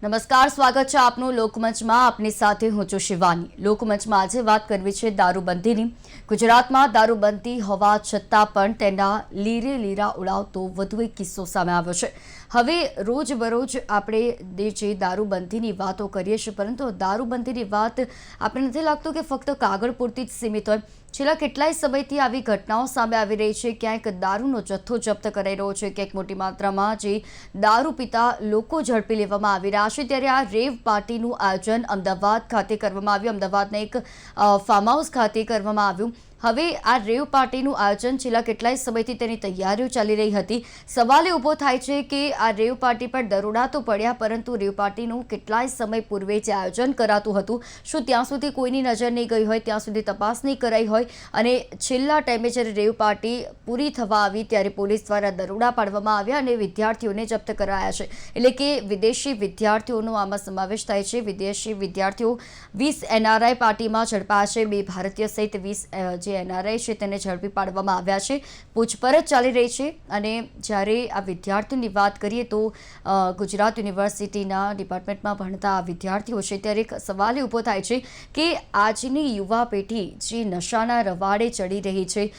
નમસ્કાર, સ્વાગત છે આપનું લોકમંચમાં. આપની સાથે હું છું શિવાની. લોકમંચમાં આજે વાત કરવી છે દારૂબંધીની. ગુજરાતમાં દારૂબંધી હોવા છતાં પણ તેના લીરે લીરા ઉડાવતો વધુ એક કિસ્સો સામે આવ્યો છે. હવે રોજબરોજ આપણે જે દારૂબંધીની વાતો કરીએ છીએ, પરંતુ દારૂબંધીની વાત આપણે નથી લાગતું કે ફક્ત કાગળ પૂરતી જ સીમિત હોય. છેલ્લા કેટલાય સમયથી આવી ઘટનાઓ સામે આવી રહી છે. ક્યાંક દારૂનો જથ્થો જપ્ત કરાઈ રહ્યો છે, ક્યાંક મોટી માત્રામાં જે દારૂ પીતા લોકો ઝડપી લેવામાં આવી રહ્યા છે. ત્યારે આ રેવ પાર્ટીનું આયોજન અમદાવાદ ખાતે કરવામાં આવ્યું. અમદાવાદના એક ફાર્મ હાઉસ ખાતે કરવામાં આવ્યું. હવે આ રેવ પાર્ટીનું આયોજન છેલ્લા કેટલાય સમયથી તેની તૈયારીઓ ચાલી રહી હતી. સવાલ એ ઊભો થાય છે કે આ રેવ પાર્ટી પર દરોડા તો પડ્યા, પરંતુ રેવ પાર્ટીનું કેટલાય સમય પૂર્વે જે આયોજન કરાતું હતું, શું ત્યાં સુધી કોઈની નજર નહીં ગઈ હોય, ત્યાં સુધી તપાસ નહીં કરાઈ હોય, અને છેલ્લા ટાઈમે જ્યારે રેવ પાર્ટી પૂરી થવા આવી ત્યારે પોલીસ દ્વારા દરોડા પાડવામાં આવ્યા અને વિદ્યાર્થીઓને જપ્ત કરાયા છે. એટલે કે વિદેશી વિદ્યાર્થીઓનો આમાં સમાવેશ થાય છે. વિદેશી વિદ્યાર્થીઓ 20 એનઆરઆઈ પાર્ટીમાં ઝડપાયા છે. 2 ભારતીય સહિત 20 જે એનઆરઆઈ છે તેને ઝડપી પાડવામાં આવ્યા છે. પૂછપરછ ચાલી રહી છે. અને જ્યારે આ વિદ્યાર્થીઓની વાત કરીએ તો ગુજરાત યુનિવર્સિટીના ડિપાર્ટમેન્ટમાં ભણતા આ વિદ્યાર્થીઓ છે, ત્યારે એક સવાલ એ ઊભો થાય છે કે આજની યુવા પેઢી જે નશાના રવાડે ચડી રહી છે,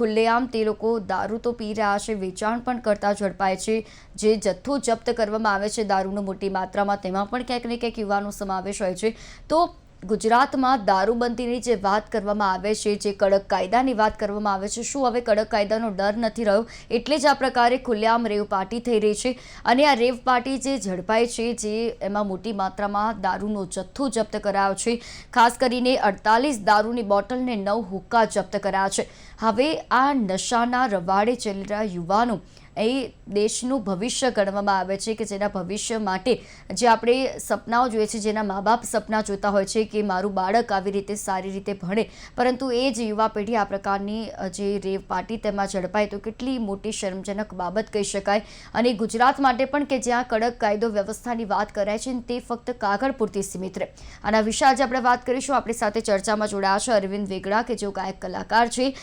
ખુલ્લેઆમ તે લોકો દારૂ તો પી રહ્યા છે, વેચાણ પણ કરતા ઝડપાય છે. જે જથ્થો જપ્ત કરવામાં આવે છે દારૂનો મોટી માત્રામાં, તેમાં પણ ક્યાંક ને ક્યાંક યુવાનો સમાવેશ હોય છે. તો ગુજરાતમાં દારૂબંધીની જે વાત કરવામાં આવે છે, જે કડક કાયદાની વાત કરવામાં આવે છે, શું હવે કડક કાયદાનો ડર નથી રહ્યો? એટલે જ આ પ્રકારે ખુલ્લેઆમ રેવ પાર્ટી થઈ રહી છે. અને આ રેવ પાર્ટી જે ઝડપાય છે, જે એમાં મોટી માત્રામાં દારૂનો જથ્થો જપ્ત કરાયો છે. ખાસ કરીને 48 દારૂની બોટલ ને 9 હુક્કા જપ્ત કરાયા છે. હવે આ નશાના રવાડે ચાલી રહ્યા યુવાનો એ દેશનું ભવિષ્ય ગણવામાં આવે છે, કે જેના ભવિષ્ય માટે જે આપણે સપનાઓ જોઈએ છે, જેના મા બાપ સપના જોતા હોય છે કે મારું બાળક આવી રીતે સારી રીતે ભણે, પરંતુ એ જ યુવા પેઢી આ પ્રકારની જે રેવ પાર્ટી તેમાં ઝડપાય તો કેટલી મોટી શરમજનક બાબત કહી શકાય. અને ગુજરાત માટે પણ, કે જ્યાં કડક કાયદો વ્યવસ્થાની વાત કરાય છે, તે ફક્ત કાગળ પૂરતી સીમિત રહે. આના વિશે આજે આપણે વાત કરીશું. આપણી સાથે ચર્ચામાં જોડાયા છે અરવિંદ વેગડા, કે જેઓ ગાયક કલાકાર છે,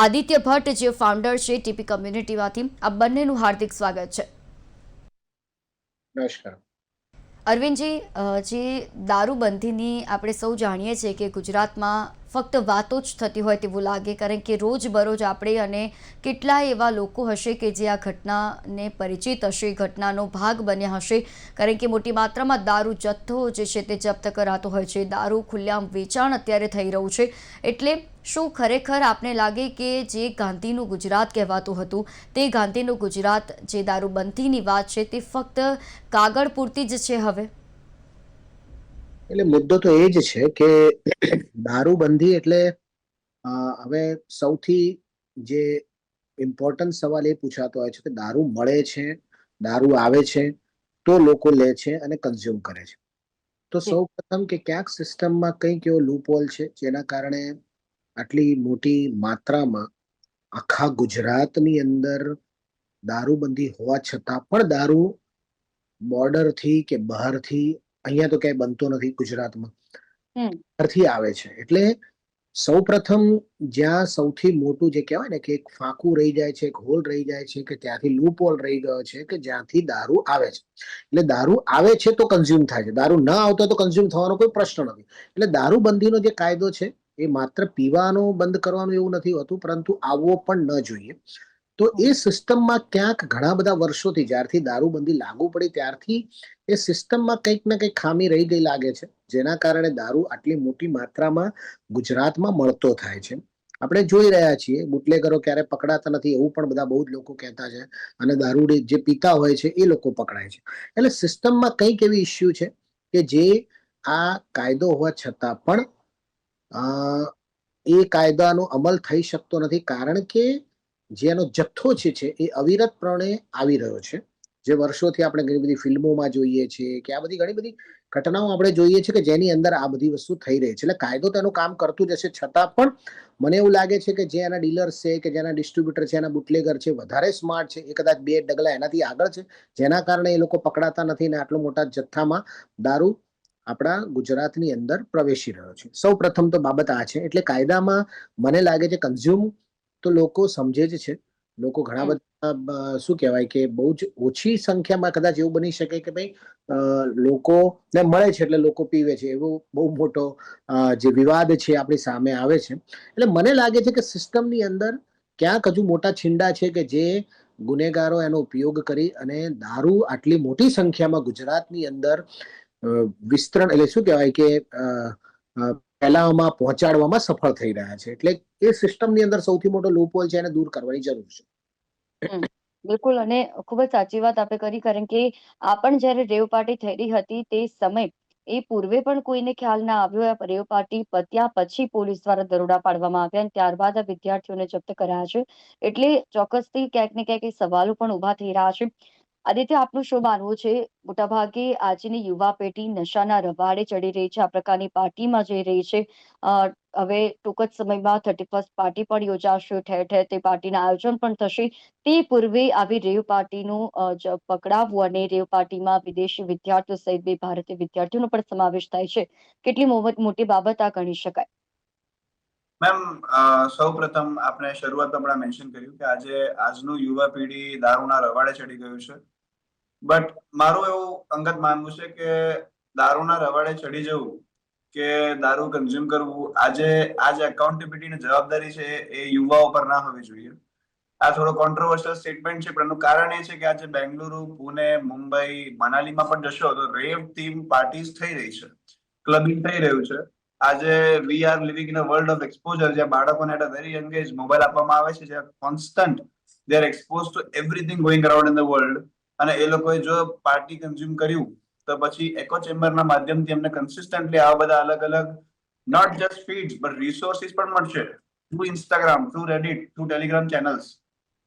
આદિત્ય ભટ્ટ જે ફાઉન્ડર છે ટીપી કમ્યુનિટીમાંથી. આ બંનેનું હાર્દિક સ્વાગત છે. નમસ્કાર. અરવિંદજી, જે દારૂબંધીની આપણે સૌ જાણીએ છીએ કે ગુજરાતમાં ફક્ત વાતો જ થતી હોય તેવું લાગે, કારણ કે રોજબરોજ આપણે અને કેટલાય એવા લોકો હશે કે જે આ ઘટનાને પરિચિત હશે, ઘટનાનો ભાગ બન્યા હશે, કારણ કે મોટી માત્રામાં દારૂ જથ્થો જે છે તે જપ્ત કરાતો હોય છે. દારૂ ખુલ્લેઆમ વેચાણ અત્યારે થઈ રહ્યું છે. એટલે શું ખરેખર આપને લાગે કે જે ગાંધીનું ગુજરાત કહેવાતું હતું, તે ગાંધીનું ગુજરાત, જે દારૂબંધીની વાત છે, તે ફક્ત કાગળ પૂરતી જ છે હવે? એટલે મુદ્દો તો એ જ છે કે દારૂબંધી એટલે હવે સૌથી જે ઇમ્પોર્ટન્ટ સવાલ એ પૂછાતો હોય છે કે દારૂ મળે છે, દારૂ આવે છે તો લોકો લે છે અને કન્ઝ્યુમ કરે છે. તો સૌ પ્રથમ કે ક્યાંક સિસ્ટમમાં કંઈક એવો લૂપહોલ છે જેના કારણે આટલી મોટી માત્રામાં આખા ગુજરાતની અંદર દારૂબંધી હોવા છતાં પણ દારૂ બોર્ડરથી કે બહારથી, અહીંયા તો ક્યાંય બનતો નથી ગુજરાતમાં, બહારથી આવે છે. એટલે સૌ પ્રથમ જ્યાં સૌથી મોટું જે કહેવાય ને કે એક ફાંકું રહી જાય છે, એક હોલ રહી જાય છે, કે ત્યાંથી લૂપ હોલ રહી ગયો છે, કે જ્યાંથી દારૂ આવે છે. એટલે દારૂ આવે છે તો કન્ઝ્યુમ થાય છે, દારૂ ન આવતો તો કન્ઝ્યુમ થવાનો કોઈ પ્રશ્ન નથી. એટલે દારૂબંધીનો જે કાયદો છે એ માત્ર પીવાનું બંધ કરવાનું એવું નથી હોતું, પરંતુ આવવો પણ ન જોઈએ. તો એ સિસ્ટમમાં ક્યાંક ઘણા બધા વર્ષોથી, જ્યારથી દારૂબંધી લાગુ પડી ત્યારથી એ સિસ્ટમમાં કંઈક ને કંઈક ખામી રહી ગઈ લાગે છે, જેના કારણે દારૂ આટલી મોટી માત્રામાં ગુજરાતમાં મળતો થાય છે. આપણે જોઈ રહ્યા છીએ બુટલેગરો ક્યારે પકડાતા નથી એવું પણ બધા બહુ જ લોકો કહેતા છે, અને દારૂ જે પીતા હોય છે એ લોકો પકડાય છે. એટલે સિસ્ટમમાં કંઈક એવી ઇસ્યુ છે કે જે આ કાયદો હોવા છતાં પણ એ કાયદાનો અમલ થઈ શકતો નથી, કારણ કે જેનો જથ્થો છે એ અવિરતપણે આવી રહ્યો છે. જે વર્ષોથી આપણે ઘણી બધી ફિલ્મોમાં જોઈએ છીએ, કે આ બધી ઘણી બધી ઘટનાઓ આપણે જોઈએ છીએ કે જેની અંદર આ બધી વસ્તુ થઈ રહી છે. એટલે કાયદો તેનું કામ કરતું જ હશે, છતાં પણ મને એવું લાગે છે કે જે એના ડીલર્સ છે, કે જેના ડિસ્ટ્રીબ્યુટર છે, એના બુટલેગર છે, વધારે સ્માર્ટ છે, એ કદાચ 2 ડગલા એનાથી આગળ છે, જેના કારણે એ લોકો પકડાતા નથી ને આટલો મોટા જથ્થામાં દારૂ આપણા ગુજરાતની અંદર પ્રવેશી રહ્યો છે. સૌ પ્રથમ તો બાબત આ છે. એટલે કાયદામાં મને લાગે છે કન્ઝ્યુમ તો લોકો સમજે જ છે, લોકો ઘણા હમ. બધા શું કહેવાય કે બહુ જ ઓછી સંખ્યામાં કદાચ એવું બની શકે કે ભાઈ લોકોને મળે છે એટલે લોકો પીવે છે, એવો બહુ મોટો જે વિવાદ છે આપણી સામે આવે છે. એટલે મને લાગે છે કે સિસ્ટમની અંદર ક્યાંક હજુ મોટા છીંડા છે કે જે ગુનેગારો એનો ઉપયોગ કરી અને દારૂ આટલી મોટી સંખ્યામાં ગુજરાતની અંદર વિસ્તરણ એટલે શું કહેવાય કે ફેલાવવામાં પહોંચાડવામાં સફળ થઈ રહ્યા છે. એટલે એ સિસ્ટમની અંદર સૌથી મોટો લૂપહોલ છે, એને દૂર કરવાની જરૂર છે. હમ. બિલકુલ, અને ખૂબ જ સાચી વાત આપે કરી, કારણ કે આ પણ જ્યારે રેવ પાર્ટી થઈ રહી હતી તે સમય એ પૂર્વે પણ કોઈને ખ્યાલ ના આવ્યો. આ રેવ પાર્ટી પત્યા પછી પોલીસ દ્વારા દરોડા પાડવામાં આવ્યા અને ત્યારબાદ આ વિદ્યાર્થીઓને જપ્ત કર્યા છે. એટલે ચોક્કસથી ક્યાંક ને ક્યાંક એ સવાલો પણ ઉભા થઈ રહ્યા છે. આદિત્ય, આપનું શું માનવું છે? મોટાભાગે આજની યુવા પેઢી નશાના રવાડે ચડી રહી છે, આ પ્રકારની પાર્ટીમાં જઈ રહી છે. હવે ટૂંક જ સમયમાં 31st પાર્ટી પણ યોજાશે, ઠેર ઠેર તે પાર્ટીના આયોજન પણ થશે. તે પૂર્વે આવી રેવ પાર્ટીનું પકડાવવું અને રેવ પાર્ટીમાં વિદેશી વિદ્યાર્થીઓ સહિત બે ભારતીય વિદ્યાર્થીઓનો પણ સમાવેશ થાય છે, કેટલી મોટી બાબત આ ગણી શકાય? મેમ, સૌ પ્રથમ આપણે શરૂઆતમાં પણ મેન્શન કર્યું કે આજનું યુવા પેઢી દારૂના રવાડે ચડી ગયું છે. બટ મારું એવું અંગત માનવું છે કે દારૂના રવાડે ચડી જવું કે દારૂ કન્ઝ્યુમ કરવું, આજે એકાઉન્ટેબિલિટી ની જવાબદારી છે એ યુવાઓ પર ના હોવી જોઈએ. આ થોડો કોન્ટ્રોવર્શિયલ સ્ટેટમેન્ટ છે, પણ એનું કારણ એ છે કે આજે બેંગલુરુ, પુણે, મુંબઈ, મનાલીમાં પણ જશો તો રેવ થીમ પાર્ટીઝ થઈ રહી છે, ક્લબિંગ થઈ રહ્યું છે. આજે we are living in a world of exposure, જ્યાં બાળકોને at a very young age mobile આપવામાં આવે છે, જ્યાં constant they are expose to everything going around in the world. અને એ લોકોએ જો પાર્ટી કન્ઝ્યુમ કર્યું તો પછી એકો ચેમ્બરના માધ્યમથી એમને કન્સિસ્ટન્ટલી આવા બધા અલગ અલગ not just feeds but resources પણ મળશે, through Instagram, through Reddit, through Telegram channels.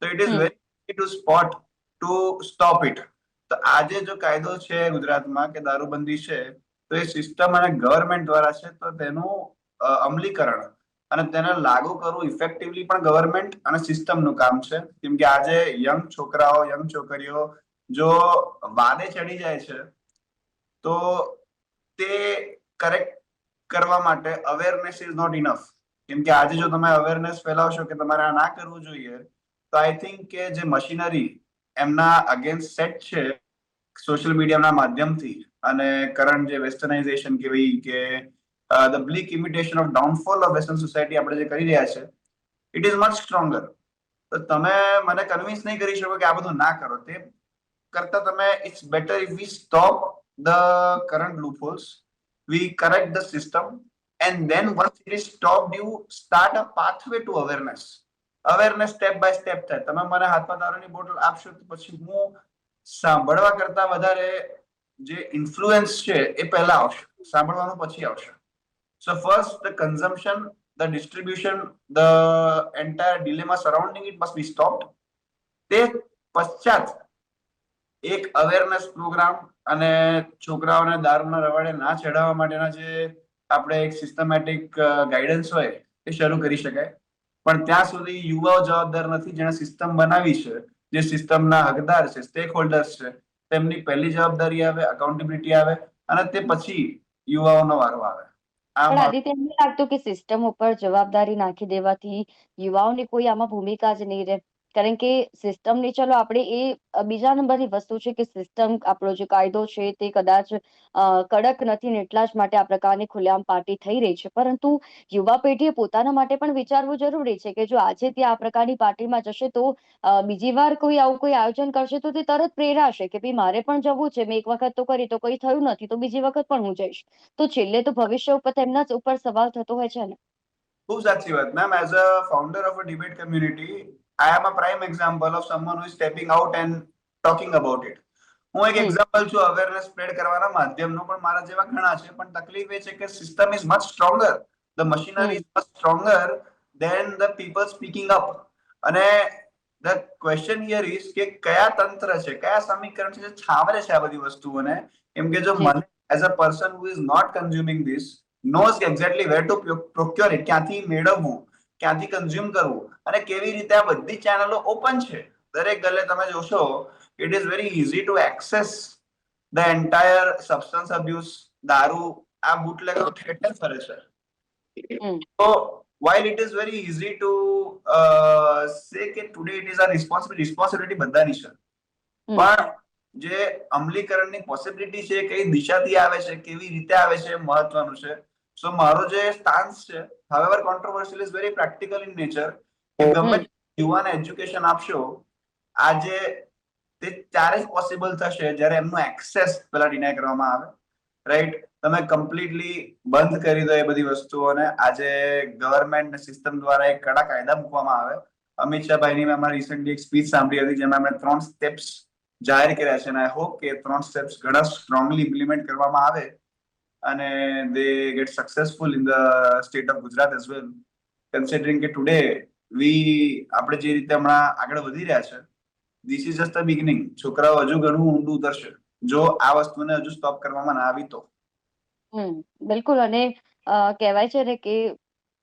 તો it is hum. Very to spot to stop it. તો આજે જો કાયદો છે ગુજરાતમાં કે દારૂબંધી છે, તો એ સિસ્ટમ અને ગવર્મેન્ટ દ્વારા છે. તો તેનું અમલીકરણ અને તેને લાગુ કરવું ઇફેક્ટિવલી પણ ગવર્મેન્ટ અને સિસ્ટમનું કામ છે. કેમ કે આજે યંગ છોકરાઓ, યંગ છોકરીઓ જો વાદે ચડી જાય છે તો તે કરેક્ટ કરવા માટે અવેરનેસ ઇઝ નોટ ઇનફ. કેમ કે આજે જો તમે અવેરનેસ ફેલાવશો કે તમારે આ ના કરવું જોઈએ, તો આઈ થિંક કે જે મશીનરી એમના અગેન્સ્ટ સેટ છે સોશિયલ મીડિયાના માધ્યમથી અને કરંટ જે વેસ્ટર્નાઇઝેશન કેવી કે the bleak imitation of downfall of western society આપણે જે કરી રહ્યા છે, ઇટ ઇઝ મચ સ્ટ્રોંગર. તો તમે મને કન્વિન્સ નહીં કરી શકો કે આ બધું ના કરો. તે કરતા તમે it's better if we stop the current loopholes, we correct the system, and then once it is stopped you start a pathway to awareness. Awareness step by step થાય. તમે મને હાથમાં દારૂની બોટલ આપશો તો પછી હું સાંભળવા કરતા વધારે જે ઇન્ફ્લુઅન્સ છે એ પહેલા આવશે, સાંભળવાનું પછી આવશે. So first the consumption, the distribution, the entire dilemma surrounding it must be stopped. તે પશ્ચાત એક અવેરનેસ પ્રોગ્રામ અને છોકરાઓને દારૂના રવાડે ના ચડાવવા માટેના જે આપણે એક સિસ્ટમેટિક ગાઈડન્સ હોય એ શરૂ કરી શકાય. પણ ત્યાં સુધી યુવાઓ જવાબદાર નથી, જેણે સિસ્ટમ બનાવી છે, જે સિસ્ટમના હકદાર છે, સ્ટેક હોલ્ડર્સ છે, તેમની પહેલી જવાબદારી આવે, અકાઉન્ટેબિલિટી આવે, અને તે પછી યુવાઓનો વારો આવે. પણ આમ આદિત્ય, એમ નહીં લાગતું કે સિસ્ટમ ઉપર જવાબદારી નાખી દેવાથી યુવાઓની કોઈ આમાં ભૂમિકા જ નહીં રહે? કારણ કે સિસ્ટમની, ચલો આપણે એ બીજા નંબરની વસ્તુ છે કે સિસ્ટમ, આપણો જે કાયદો છે તે કદાચ કડક નથી ને એટલા જ માટે આ પ્રકારની ખુલ્લેઆમ પાર્ટી થઈ રહી છે. પરંતુ યુવા પેઢીએ પોતાના માટે પણ વિચારવું જરૂરી છે કે જો આજે તે આ પ્રકારની પાર્ટીમાં જશે તો બીજી વાર કોઈ આવું કોઈ આયોજન કરશે તો તે તરત પ્રેરાશે કે ભાઈ મારે પણ જવું છે, મેં એક વખત તો કરી તો કઈ થયું નથી, તો બીજી વખત પણ હું જઈશ. તો છેલ્લે તો ભવિષ્ય ઉપર તેમના જ ઉપર સવાલ થતો હોય છે ને. ખૂબ સાચી વાત ma'am. As a founder of a debate community, I am a prime example of someone who is stepping out and talking about it. હું એક હમ. એક્ઝામ્પલ છું અવેરનેસ સ્પ્રેડ કરવાના માધ્યમનો, પણ મારા જેવા ઘણા છે. પણ તકલીફ એ છે કે system is much stronger, the machinery hmm. Is much stronger than the people speaking up. અને ધ ક્વેશ્ચન હિયર ઇઝ કે કયા તંત્ર છે, કયા સમીકરણ છે જે છાવરે છે આ બધી વસ્તુઓને? કેમ કે જો જી. મને as a person who is not consuming this knows exactly where to procure it, ક્યાંથી મેળવવું, ક્યાંથી કન્ઝ્યુમ કરવું, અને કેવી રીતે આ બધી ચેનલો ઓપન છે. દરેક ગલે તમે જોશો, it is very easy to access the entire substance abuse. દારૂ, આ બુટલેગરો ઠેર ઠેર ફરે છે. હમ. તો while it is very easy to say કે today it is our responsibility બધાની છે, પણ જે અમલીકરણની પોસિબિલિટી છે કઈ દિશાથી આવે છે, કેવી રીતે આવે છે, મહત્વનું છે. સો મારો જે સ્ટાન્સ છે, however controversial, is very practical in nature, કે ગમે યુવાને એજ્યુકેશન આપશો, આજે તે ત્યારે જ પોસિબલ થશે જ્યારે એમનો એક્સેસ પેલા ડિનાય કરવામાં આવે, રાઈટ. તમે કમ્પ્લીટલી બંધ કરી દો એ બધી વસ્તુઓને. આજે ગવર્મેન્ટ સિસ્ટમ દ્વારા એક કડા કાયદા મૂકવામાં આવે. અમિત શાહભાઈની મેં અમારી રિસેન્ટલી એક સ્પીચ સાંભળી હતી જેમાં એમણે 3 સ્ટેપ્સ જાહેર કર્યા છે, અને આઈ હોપ કે 3 સ્ટેપ્સ ઘણા સ્ટ્રોંગલી ઇમ્પ્લિમેન્ટ કરવામાં આવે અને દે gate successful in the state of Gujarat as well, considering કે ટુડે આપણે જે રીતે હમણાં આગળ વધી રહ્યા છે, this is just a beginning. છોકરાઓ હજુ ઘણું ઊંડું ઉતરશે જો આ વસ્તુને હજુ સ્ટોપ કરવામાં ના આવી તો. બિલકુલ. અને કહેવાય છે ને કે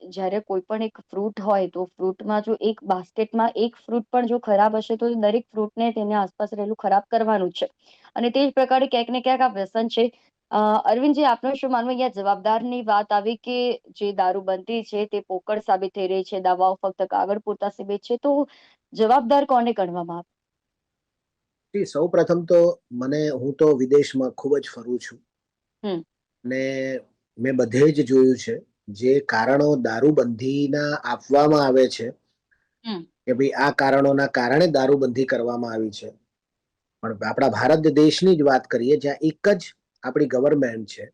જ્યારે કોઈ પણ એક ફ્રૂટ હોય તો ફ્રૂટમાં જો એક બાસ્કેટમાં એક ફ્રૂટ પણ જો ખરાબ હશે તો દરેક ફ્રૂટને તેની આસપાસ રહેલું ખરાબ કરવાનું જ છે. અને તે જ પ્રકારે ક્યાંક ને ક્યાંક આ વ્યસન છે. અરવિંદજી, આપનું શું માનવું? અહીંયા જવાબદારની વાત આવી કે જે દારૂબંધી છે તે પોકળ સાબિત થઈ રહી છે, દવાઓ ફક્ત કાગળ પૂરતા સીમિત છે, તો જવાબદાર કોને ગણવામાં આવે? સૌ પ્રથમ તો હું તો વિદેશમાં ખૂબ જ ફરું છું ને મેં બધે જ જોયું છે જે કારણો દારૂબંધીના આપવામાં આવે છે કે ભાઈ આ કારણોના કારણે દારૂબંધી કરવામાં આવી છે, પણ આપણા ભારત દેશની જ વાત કરીએ જ્યાં એક જ આપણી ગવર્મેન્ટ છે,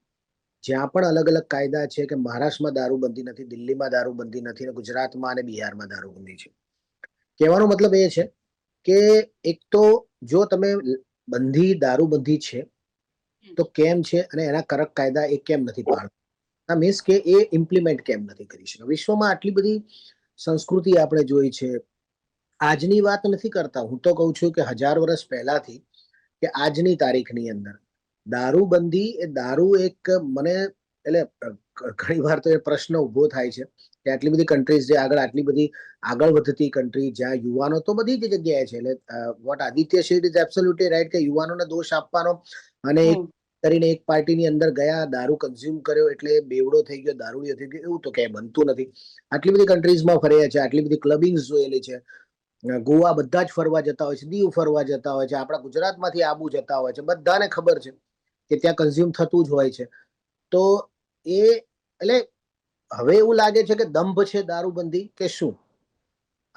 જ્યાં પણ અલગ અલગ કાયદા છે કે મહારાષ્ટ્રમાં દારૂબંધી નથી, દિલ્હીમાં દારૂબંધી નથી, અને ગુજરાતમાં અને બિહારમાં દારૂબંધી છે. કહેવાનો મતલબ એ છે કે એક તો જો તમે દારૂબંધી છે તો કેમ છે અને એના કડક કાયદા એ કેમ નથી પાડતા, મીન્સ કે એ ઇમ્પ્લિમેન્ટ કેમ નથી કરી શકતા. વિશ્વમાં આટલી બધી સંસ્કૃતિ આપણે જોઈ છે. આજની વાત નથી કરતા, હું તો કહું છું કે 1000 વર્ષ પહેલાથી કે આજની તારીખની અંદર દારૂબંધી એ દારૂ એક એટલે ઘણી વાર તો એ પ્રશ્ન ઉભો થાય છે કે આટલી બધી કન્ટ્રીઝ જે આટલી બધી આગળ વધતી કન્ટ્રી જ્યાં યુવાનો તો બધી જ જગ્યાએ છે, એટલે vote Aditya Sheth is absolutely right કે યુવાનોને દોષ આપવાનો અને એક કરીને એક પાર્ટીની અંદર ગયા, દારૂ કન્ઝ્યુમ કર્યો એટલે બેવડો થઈ ગયો, દારૂડિયો થઈ ગયો, એવું તો ક્યાંય બનતું નથી. આટલી બધી કન્ટ્રીઝમાં ફર્યા છે, આટલી બધી ક્લબિંગ જોયેલી છે, ગોવા બધા જ ફરવા જતા હોય છે, દીવ ફરવા જતા હોય છે, આપણા ગુજરાતમાંથી આબુ જતા હોય છે, બધાને ખબર છે કે ત્યાં કન્ઝ્યુમ થતું જ હોય છે. તો એટલે હવે એવું લાગે છે કે દંભ છે દારૂબંધી કે શું?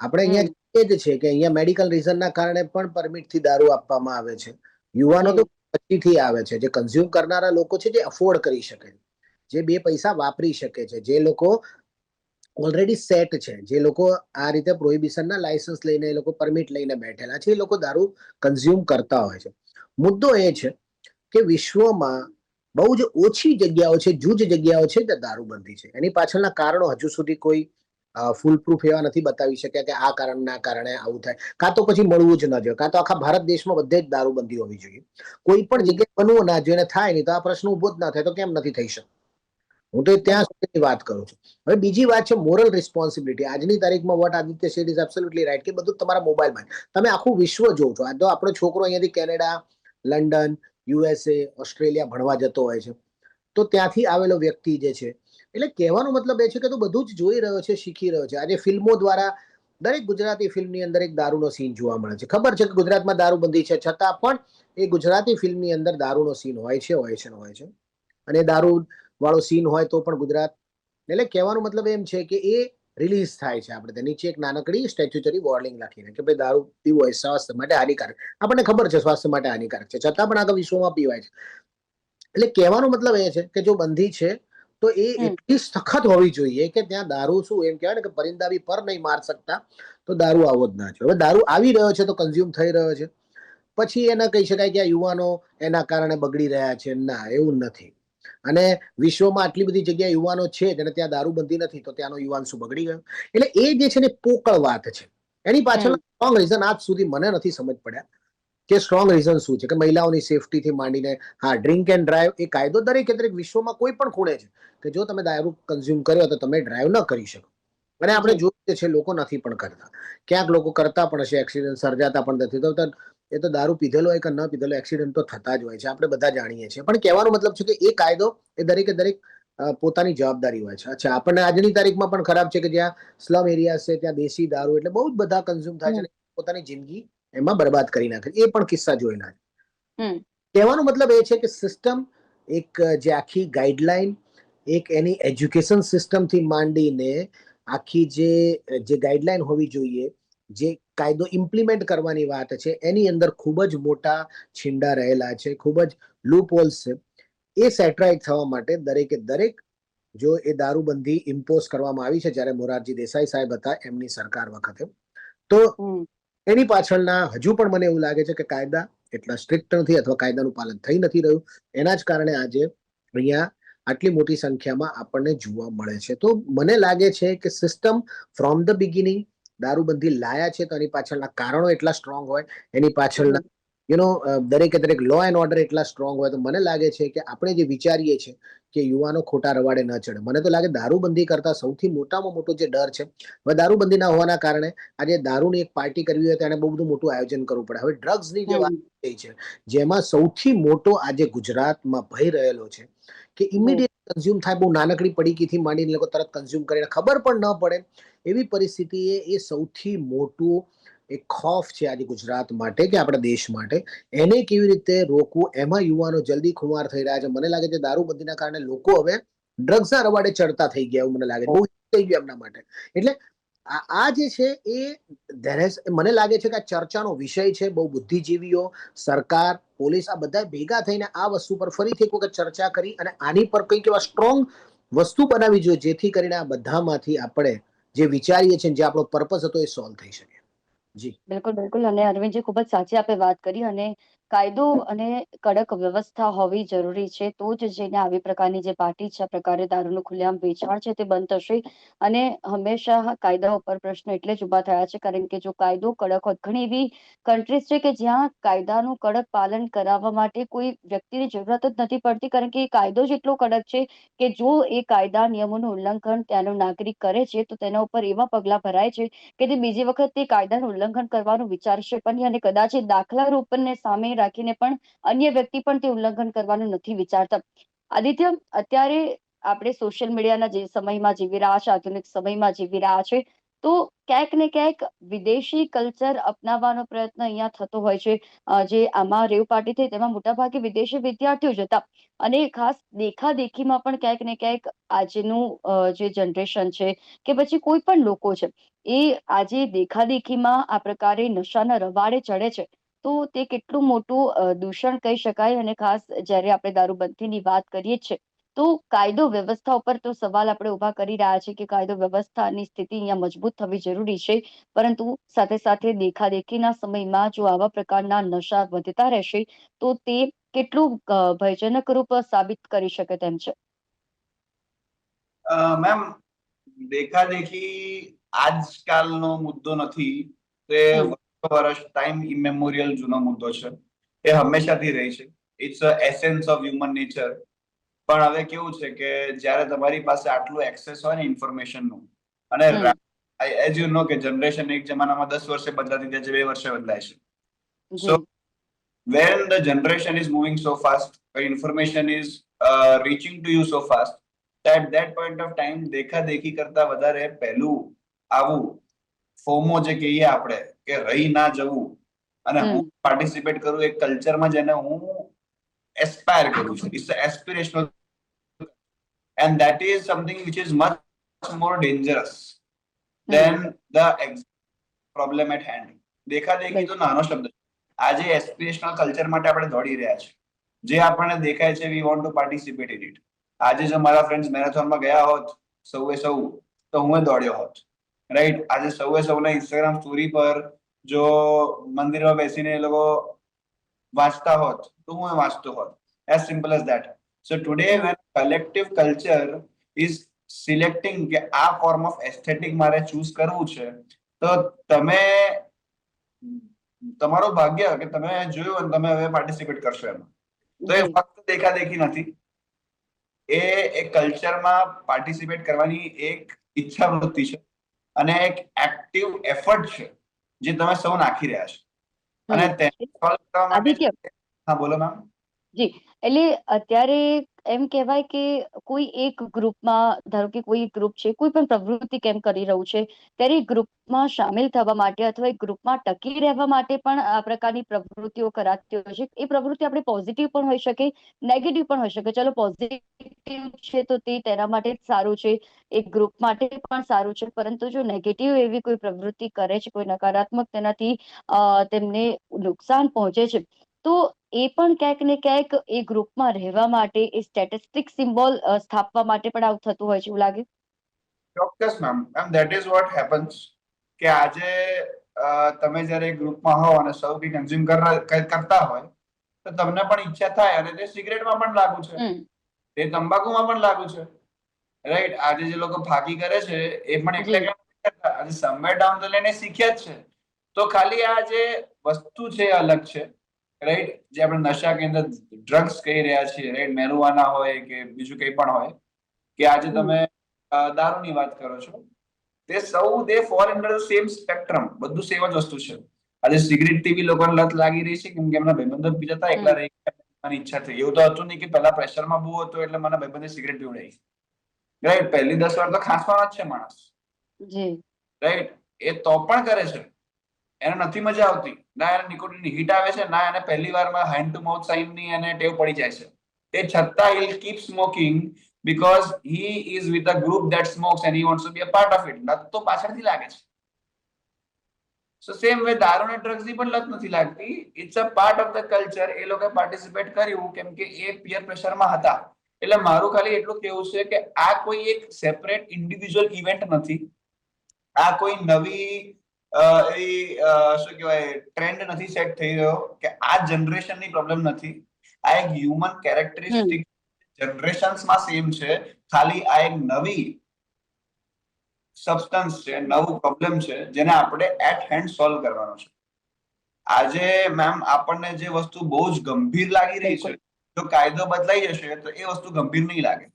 આપણે અહીંયા એ જ છે કે અહીંયા મેડિકલ રીઝનના કારણે પણ પરમિટથી દારૂ આપવામાં આવે છે. યુવાનો તો પછીથી આવે છે, જે કન્ઝ્યુમ કરનારા લોકો છે જે અફોર્ડ કરી શકે, જે 2 પૈસા વાપરી શકે છે, જે લોકો ઓલરેડી સેટ છે, જે લોકો આ રીતે પ્રોહિબિશનના લાયસન્સ લઈને એ લોકો પરમિટ લઈને બેઠેલા છે, એ લોકો દારૂ કન્ઝ્યુમ કરતા હોય છે. મુદ્દો એ છે કે વિશ્વમાં બહુ જ ઓછી જગ્યાઓ છે, જૂજ જગ્યાઓ છે ત્યાં દારૂબંધી છે. એની પાછળના કારણો હજુ સુધી કોઈ ફૂલ પ્રૂફ એવા નથી બતાવી શક્યા કે આ કારણના કારણે આવું થાય, કાં તો પછી મળવું જ ન જોઈએ, કાં તો આખા ભારત દેશમાં બધે જ દારૂબંધી હોવી જોઈએ. કોઈ પણ જગ્યાએ બનવું ના જોઈએ, થાય નહીં તો આ પ્રશ્ન ઉભો જ ના થાય તો કેમ નથી થઈ શકતો? હું તો ત્યાં સુધીની વાત કરું છું. હવે બીજી વાત છે મોરલ રિસ્પોન્સિબિલિટી. આજની તારીખમાં vote Aditya Sheth is absolutely right કે બધું તમારા મોબાઈલમાં તમે આખું વિશ્વ જોવો છો. આ તો આપણો છોકરો અહીંયાથી કેનેડા, લંડન, USA, ઓસ્ટ્રેલિયા ભણવા જતો હોય છે, તો ત્યાંથી આવેલો વ્યક્તિ જે છે, એટલે કહેવાનો મતલબ એ છે કે તું બધું જ જોઈ રહ્યો છે, શીખી રહ્યો છે. આજે ફિલ્મો દ્વારા દરેક ગુજરાતી ફિલ્મની અંદર એક દારૂનો સીન જોવા મળે છે. ખબર છે કે ગુજરાતમાં દારૂબંધી છે, છતાં પણ એ ગુજરાતી ફિલ્મની અંદર દારૂનો સીન હોય છે. અને દારૂ વાળો સીન હોય તો પણ ગુજરાત, એટલે કહેવાનો મતલબ એમ છે કે એ રિલીઝ થાય છે. આપણે ત્યાં નીચે એક નાનકડી સ્ટેચ્યુટરી વોર્નિંગ લખીને કે ભાઈ દારૂ પીવું હોય સ્વાસ્થ્ય માટે હાનિકારક. આપણને ખબર છે સ્વાસ્થ્ય માટે હાનિકારક છે, છતાં પણ આખા વિશ્વમાં પીવાય છે. એટલે કહેવાનો મતલબ એ છે કે જો બંધી છે તો એ એટલી સખત હોવી જોઈએ કે ત્યાં દારૂ શું એમ કહેવાય ને કે પરિંદા બી પર નહીં માર શકતા, તો દારૂ આવો જ ના છે. હવે દારૂ આવી રહ્યો છે તો કન્ઝ્યુમ થઈ રહ્યો છે, પછી એને કહી શકાય કે આ યુવાનો એના કારણે બગડી રહ્યા છે? ના, એવું નથી. અને વિશ્વમાં આટલી બધી જગ્યાએ યુવાનો છે જેને ત્યાં દારૂબંધી નથી, તો ત્યાંનો યુવાન શું બગડી ગયો? એટલે એ જે છે ને પોકળ વાત છે. એની પાછળ સ્ટ્રોંગ રીઝન આજ સુધી મને નથી સમજ પડ્યા કે સ્ટ્રોંગ રીઝન શું છે. કે મહિલાઓની સેફટીથી માંડીને, હા, ડ્રિંક એન્ડ ડ્રાઈવ એ કાયદો દરેકે દરેક વિશ્વમાં કોઈ પણ ખૂણે છે કે જો તમે દારૂ કન્ઝ્યુમ કર્યો તો તમે ડ્રાઈવ ન કરી શકો. અને આપણે જોયું છે લોકો નથી પણ કરતા, ક્યાંક લોકો કરતા પણ હશે, એક્સિડન્ટ સર્જાતા પણ નથી. તો એ તો દારૂ પીધેલો હોય કે ન પીધેલો, એક્સિડન્ટ તો થતા જ હોય છે, આપણે બધા જાણીએ છીએ. પણ કહેવાનો મતલબ છે કે એ કાયદો એ દરેકે દરેક પોતાની જવાબદારી હોય છે. અચ્છા, આપણને આજની તારીખમાં પણ ખરાબ છે કે જ્યાં સ્લમ એરિયા છે ત્યાં દેશી દારૂ એટલે બહુ જ બધા કન્ઝ્યુમ થાય છે હમ, અને પોતાની જિંદગી એમાં બરબાદ કરી નાખે છે. એ પણ કિસ્સા જોયેલા છે. હમ, કહેવાનો મતલબ એ છે કે સિસ્ટમ એક જે આખી ગાઈડલાઈન, એક એની એજ્યુકેશન સિસ્ટમથી માંડીને આખી જે ગાઈડલાઈન હોવી જોઈએ, જે કાયદો ઇમ્પ્લિમેન્ટ કરવાની વાત છે, એની અંદર ખૂબ જ મોટા છીંડા રહેલા છે, ખૂબ જ લૂપહોલ્સ છે. એ સેટરાઇટ થવા માટે દરેકે દરેક, જો એ દારૂબંધી ઇમ્પોઝ કરવામાં આવી છે જ્યારે મોરારજી દેસાઈ સાહેબ હતા એમની સરકાર વખતે, તો હમ. એની પાછળના હજુ પણ મને એવું લાગે છે કે કાયદા એટલા સ્ટ્રિક્ટ નથી અથવા કાયદાનું પાલન થઈ નથી રહ્યું. એના જ કારણે આજે અહીંયા આટલી મોટી સંખ્યામાં આપણને જોવા મળે છે. તો મને લાગે છે કે સિસ્ટમ ફ્રોમ ધ બિગિનિંગ દારૂબંધી લાયા છે તો એની પાછળના કારણો એટલા સ્ટ્રોંગ હોય, એની પાછળના દરેકે દરેક લો એન્ડ ઓર્ડર એટલા સ્ટ્રોંગ હોય, તો મને લાગે છે કે આપણે જે વિચારીએ છીએ કે યુવાનો ખોટા રવાડે ન ચડે, મને તો લાગે દારૂબંધી કરતા સૌથી મોટામાં મોટો જે ડર છે, હવે દારૂબંધી ના હોવાના કારણે આજે દારૂની એક પાર્ટી કરવી હોય તો એને બહુ બધું મોટું આયોજન કરવું પડે. હવે ડ્રગ્સની જે વાત હમ, થઈ છે, જેમાં સૌથી મોટો આજે ગુજરાતમાં ભય રહેલો છે કે જી, ઇમિડિયેટ કન્ઝ્યુમ થાય, બહુ નાનકડી પડીકીથી માંડીને લોકો તરત કન્ઝ્યુમ કરીને ખબર પણ ન પડે એવી પરિસ્થિતિએ એ સૌથી મોટું એક ખોફ છે આજે ગુજરાત માટે કે આપણા દેશ માટે. એને કેવી રીતે રોકવું, એમાં યુવાનો જલ્દી ખુમાર થઈ રહ્યા છે. મને લાગે છે દારૂબંધીના કારણે લોકો હવે ડ્રગ્સના રવાડે ચડતા થઈ ગયા એવું મને લાગે છે. બહુ થઈ ગયું એમના માટે. એટલે આ જે છે એ મને લાગે છે કે આ ચર્ચાનો વિષય છે. બહુ બુદ્ધિજીવીઓ, સરકાર, પોલીસ આ બધા ભેગા થઈને આ વસ્તુ પર ફરીથી એક વખત ચર્ચા કરી અને આની પર કંઈક એવા સ્ટ્રોંગ વસ્તુ બનાવી જોઈએ જેથી કરીને આ બધામાંથી આપણે જે વિચારીએ છીએ, જે આપણો પર્પસ હતો, એ સોલ્વ થઈ શકે. જી. બિલકુલ, બિલકુલ. અને અરવિંદજી ખૂબ જ સાચી આપે વાત કરી. અને કાયદો અને કડક વ્યવસ્થા હોવી જરૂરી છે, તો જ જેને આવી પ્રકારની જે પાર્ટી છે, આ પ્રકારે દારૂનું ખુલ્લેઆમ વેચાણ છે તે બંધ થશે. અને હંમેશા કાયદા ઉપર પ્રશ્ન એટલે જ ઉભા થયા છે કારણ કે જો કાયદો કડક હોત, ઘણી એવી કન્ટ્રીઝ છે કે જ્યાં કાયદાનું કડક પાલન કરાવવા માટે કોઈ વ્યક્તિની જરૂરત જ નથી પડતી, કારણ કે એ કાયદો જ એટલો કડક છે કે જો એ કાયદા નિયમોનું ઉલ્લંઘન ત્યાંનો નાગરિક કરે છે તો તેના ઉપર એવા પગલાં ભરાય છે કે તે બીજી વખત તે કાયદાનું ઉલ્લંઘન કરવાનું વિચારશે પણ નહીં, અને કદાચ એ દાખલા રૂપને સામે રાખીને પણ અન્ય વ્યક્તિ પણ તે ઉલ્લંઘન કરવાનું નથી વિચારતા. આદિત્ય, અત્યારે આપણે સોશિયલ મીડિયાના જે સમયમાં જીવી રહ્યા છે, આધુનિક સમયમાં જીવી રહ્યા છે, તો ક્યાંક ને ક્યાંક વિદેશી કલ્ચર અપનાવવાનો પ્રયત્ન અહીંયા થતો હોય છે. જે આમાં રેવ પાર્ટી થઈ તેમાં મોટાભાગે વિદેશી વિદ્યાર્થીઓ જ હતા. અને ખાસ દેખાદેખીમાં પણ ક્યાંક ને ક્યાંક આજનું જે જનરેશન છે કે પછી કોઈ પણ લોકો છે, એ આજે દેખાદેખીમાં આ પ્રકારે નશાના રવાડે ચડે છે. તો તે કેટલું મોટું દૂષણ કહી શકાય. અને ખાસ જ્યારે આપણે દારૂબંધીની વાત કરીએ છીએ તો કાયદો વ્યવસ્થા ઉપર તો સવાલ આપણે ઉભા કરી રહ્યા છીએ કે કાયદો વ્યવસ્થાની સ્થિતિ અહીંયા મજબૂત થવી જરૂરી છે, પરંતુ સાથે સાથે દેખાદેખીના સમયમાં જો આવા પ્રકારના નશા વધતા રહેશે તો તે કેટલું ભયજનક રૂપ સાબિત કરી શકે તેમ છે. મેમ, દેખાદેખી આજકાલનો મુદ્દો નથી, તે હમ, વર્ષ ટાઈમ ઇમેમોરિયલ જૂનો મુદ્દો છે. એ હંમેશાથી રહી છે. It's a essence of human nature. પણ હવે કેવું છે કે જ્યારે તમારી પાસે આટલું એક્સેસ હોય ને ઇન્ફોર્મેશનનું, અને હમ, એઝ યુ નો કે જનરેશન એક જમાનામાં 10 વર્ષે બદલાતી જાય છે, 2 વર્ષે બદલાય છે. સો જી, when the generation is moving so fast, information is reaching to you so fast, at that point of time દેખાદેખી કરતા વધારે પહેલું આવું ફોમો જે કહીએ આપણે કે રહી ના જવું અને હું હમ, પાર્ટિસિપેટ કરું એક કલ્ચરમાં જેને હું એસ્પાયર કરું છું. It's aspirational and that is something which is much more dangerous than the problem at hand. દેખાદેખી તો નાનો શબ્દ છે. આજે એસ્પિરેશનલ કલ્ચર માટે આપણે દોડી રહ્યા છે. જે આપણને દેખાય છે, we want to participate in it. આજે જો મારા ફ્રેન્ડ્સ મેરેથોનમાં ગયા હોત સૌએ સૌ, તો હું દોડ્યો હોત, રાઈટ. આજે સૌએ સૌના ઇન્સ્ટાગ્રામ સ્ટોરી પર જો મંદિરમાં બેસીને એ લોકો વાંચતા હોત તો હું વાંચતો હોત. As simple as that. So today when collective culture is selecting કે આ ફોર્મ ઓફ એસ્થેટિક મારે ચૂઝ કરવું છે, તો તમે તમારું ભાગ્ય કે તમે જોયું અને તમે હવે પાર્ટિસિપેટ કરશો એમાં. તો એ ફક્ત દેખાદેખી નથી, એ એક કલ્ચરમાં પાર્ટિસિપેટ કરવાની એક ઈચ્છા વૃત્તિ છે અને એક એક્ટિવ એફર્ટ છે જે તમે સૌ નાખી રહ્યા છો. અને તેને સોલ્વ કરવા માટે, આદિત્ય, હા બોલો મેમ. જી, એટલે અત્યારે એમ કહેવાય કે કોઈ એક ગ્રુપમાં, ધારો કે કોઈ ગ્રુપ છે, કોઈ પણ પ્રવૃત્તિ કેમ કરી રહ્યું છે, ત્યારે એ ગ્રુપમાં સામેલ થવા માટે અથવા એ ગ્રુપમાં ટકી રહેવા માટે પણ આ પ્રકારની પ્રવૃત્તિઓ કરાતી હોય છે. એ પ્રવૃત્તિ આપણે પોઝિટિવ પણ હોઈ શકે, નેગેટિવ પણ હોઈ શકે. ચલો પોઝિટિવ છે તો તે તેના માટે જ સારું છે, એક ગ્રુપ માટે પણ સારું છે, પરંતુ જો નેગેટિવ એવી કોઈ પ્રવૃત્તિ કરે છે, કોઈ નકારાત્મક તેનાથી તેમને નુકસાન પહોંચે છે, તો એ પણ ક્યાંક ને ક્યાંક એ ગ્રુપમાં રહેવા માટે, એ સ્ટેટિસ્ટિક સિમ્બોલ સ્થાપવા માટે પણ આવું થતું હોય છે, એવું લાગે? ચોક્કસ ma'am, that is what happens કે આજે તમે જ્યારે ગ્રુપમાં હો અને સૌ કંઈ કન્ઝ્યુમ કરતા હોય તો તમને પણ ઈચ્છા થાય, અને તે સિગરેટમાં પણ લાગુ છે, તે તંબાકુમાં પણ લાગુ છે, રાઈટ? આજે જે લોકો ફાકી કરે છે એ પણ એકલા જી. એકલા નથી કરતા. આજે સમવેર ડાઉન ધ લાઈન એ શીખ્યા જ છે. તો ખાલી આ જે વસ્તુ છે એ અલગ છે, રાઈટ? જે આપણે નશા કેન્દ્ર ડ્રગ્સ કહી રહ્યા છીએ, રાઈટ? મેરુઆના હોય કે બીજું કંઈ પણ હોય, કે આજે તમે દારૂની વાત કરો છો, તે સૌ they fall under the same spectrum. બધું સેમ જ વસ્તુ છે. આજે સિગરેટ થી બી લોકોને લત લાગી રહી છે કેમ કે એમના ભાઈબંધો પીતા હતા, એકલા રહી મને ઈચ્છા થઈ. એવું તો હતું નહીં કે પહેલા પ્રેશરમાં બહુ હતું એટલે મને ભાઈબંધે સિગરેટ પીવડાવી, રાઈટ? પહેલી 10 વાર તો ખાંસવાનો જ છે માણસ, જી. રાઈટ? એ તો પણ કરે છે, એને નથી મજા આવતી. ના એને નિકોટિનની હીટ આવે છે, ના એને પહેલી વારમાં હેન્ડ ટુ માઉથ સાઇનની એને ટેવ પડી જાય છે. તે છતાં he'll keep smoking because he is with a group that smokes and he wants to be a part of it. લત તો પાછળથી લાગે છે. સો સેમ વે દારૂ અને ડ્રગ્સ ની પણ લત નથી લાગતી. It's a part of the culture. એ લોકોએ પાર્ટિસિપેટ કર્યું કેમ કે એ પિયર પ્રેશરમાં હતા. એટલે મારું ખાલી એટલું કેવું છે કે આ કોઈ એક સેપરેટ ઇન્ડિવિજ્યુઅલ ઇવેન્ટ નથી. આ કોઈ નવી શું કહેવાય ટ્રેન્ડ નથી સેટ થઈ રહ્યો કે આ જનરેશનની પ્રોબ્લેમ નથી. આ એક હ્યુમન કેરેક્ટરિસ્ટિક જનરેશન્સમાં સેમ છે. ખાલી આ એક નવી સબસ્ટન્સ છે, નવું પ્રોબ્લેમ છે જેને આપણે એટ હેન્ડ સોલ્વ કરવાનો છે. આજે મેમ આપણને જે વસ્તુ બહુ જ ગંભીર લાગી રહી છે, જો કાયદો બદલાઈ જશે તો એ વસ્તુ ગંભીર નહીં લાગે.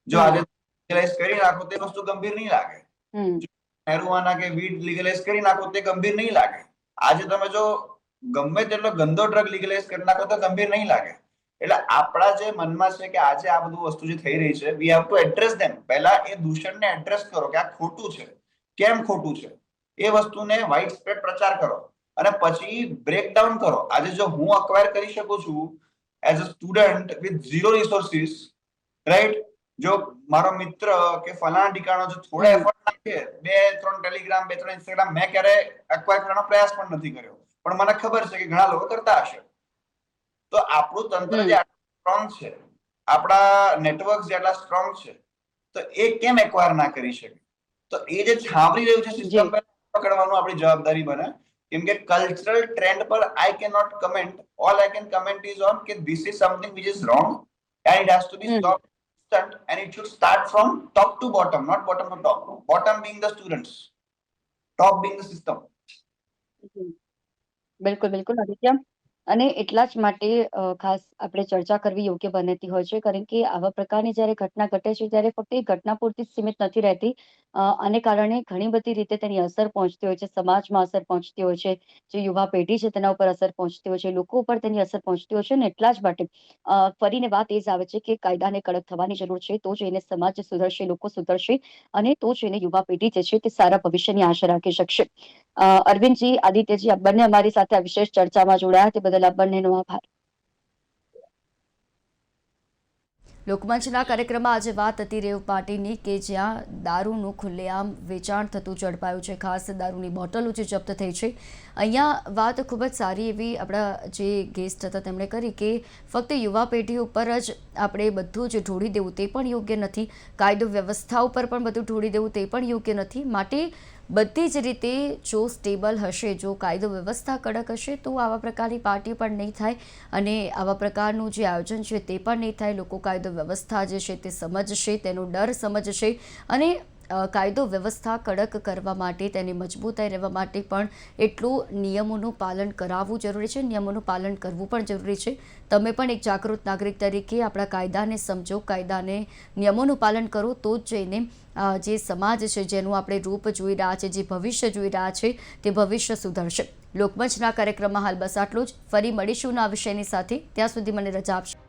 જો આજે લીગલાઇઝ કરી નાખો તે વસ્તુ ગંભીર નહીં લાગે. મેરુઆના કે વીડ લીગલાઇઝ કરી નાખો તે ગંભીર નહીં લાગે. આજે તમે જો ગમે તેટલો ગંદો ડ્રગ લીગલાઇઝ કરી નાખો તો ગંભીર નહીં લાગે. એટલે આપણા જે મનમાં છે કે આજે આ બધું વસ્તુ જે થઈ રહી છે, વી હેવ ટુ એડ્રેસ ધેમ. પહેલા એ દૂષણને એડ્રેસ કરો કે આ ખોટું છે, કેમ ખોટું છે, એ વસ્તુને વાઇડ સ્પ્રેડ પ્રચાર કરો અને પછી બ્રેકડાઉન કરો. આજે જો હું અક્વાયર કરી શકું છું as a student with zero resources, right? જો મારો મિત્ર કે ફલાણા ઠીકાણો જો થોડા એફર્ટ નાખે, 2-3 ટેલિગ્રામ, 2-3 ઇન્સ્ટાગ્રામ, મેં ક્યારે એક્વાયર કરવાનો પ્રયાસ પણ નથી કર્યો, પણ મને ખબર છે કે ઘણા લોકો કરતા હશે. તો આપણું તંત્ર જે સ્ટ્રોંગ છે, આપણા નેટવર્ક જેટલા સ્ટ્રોંગ છે, તો એ કેમ એક્વાયર ના કરી શકે? તો એ જે છાવરી રહ્યું છે સિસ્ટમ પર પકડવાનું આપણી જવાબદારી બને. કેમ કે કલ્ચરલ ટ્રેન્ડ પર I can not comment. All I can comment is on કે this is something which is wrong and it has to be stop and it should start from top to bottom, not bottom to top. Bottom being the students, top being the system. બિલકુલ, બિલકુલ આદિત્ય. અને એટલા જ માટે ખાસ આપણે ચર્ચા કરવી યોગ્ય બનતી હોય છે, કારણ કે આવા પ્રકારની જ્યારે ઘટના ઘટે છે ત્યારે ફક્ત એ ઘટના પૂરતી જ સીમિત નથી રહેતી. આને કારણે ઘણી બધી રીતે તેની અસર પહોંચતી હોય છે, સમાજમાં અસર પહોંચતી હોય છે, જે યુવા પેઢી છે તેના ઉપર અસર પહોંચતી હોય છે, લોકો ઉપર તેની અસર પહોંચતી હોય છે. અને એટલા જ માટે ફરીને વાત એ જ આવે છે કે કાયદાને કડક થવાની જરૂર છે, તો જ એને સમાજ સુધરશે, લોકો સુધરશે, અને તો જ એને યુવા પેઢી જે છે તે સારા ભવિષ્યની આશા રાખી શકશે. અરવિંદજી, આદિત્યજી, આ બંને અમારી સાથે આ વિશેષ ચર્ચામાં જોડાયા તે બદલ આપ બંનેનો આભાર. લોકમંચના કાર્યક્રમમાં આજે વાત હતી રેવ પાર્ટીની, કે જ્યાં દારૂનું ખુલ્લેઆમ વેચાણ થતું ઝડપાયું છે, ખાસ દારૂની બોટલો જે જપ્ત થઈ છે. અહીંયા વાત ખૂબ જ સારી એવી આપણા જે ગેસ્ટ હતા તેમણે કરી કે ફક્ત યુવા પેઢી ઉપર જ આપણે બધું જ ઢોળી દેવું તે પણ યોગ્ય નથી, કાયદો વ્યવસ્થા ઉપર પણ બધું ઢોળી દેવું તે પણ યોગ્ય નથી. માટે બધી જ રીતે જો સ્ટેબલ હશે, જો કાયદો વ્યવસ્થા કડક હશે, તો આવા પ્રકારની પાર્ટી પણ નહીં થાય અને આવા પ્રકારનું જે આયોજન છે તે પણ નહીં થાય. લોકો કાયદો વ્યવસ્થા જે છે તે સમજશે, તેનો ડર સમજશે અને કાયદો વ્યવસ્થા કડક કરવા માટે, તેની મજબૂતાઈ રહેવા માટે પણ એટલું નિયમોનું પાલન કરાવવું જરૂરી છે, નિયમોનું પાલન કરવું પણ જરૂરી છે. તમે પણ એક જાગૃત નાગરિક તરીકે આપણા કાયદાને સમજો, કાયદાને નિયમોનું પાલન કરો, તો જ જઈને જે સમાજ છે, જેનું આપણે રૂપ જોઈ રહ્યા છે, જે ભવિષ્ય જોઈ રહ્યા છે, તે ભવિષ્ય સુધરશે. લોકમંચના કાર્યક્રમમાં હાલ બસ આટલું જ. ફરી મળીશું આ વિષયની સાથે. ત્યાં સુધી મને રજા આપશો.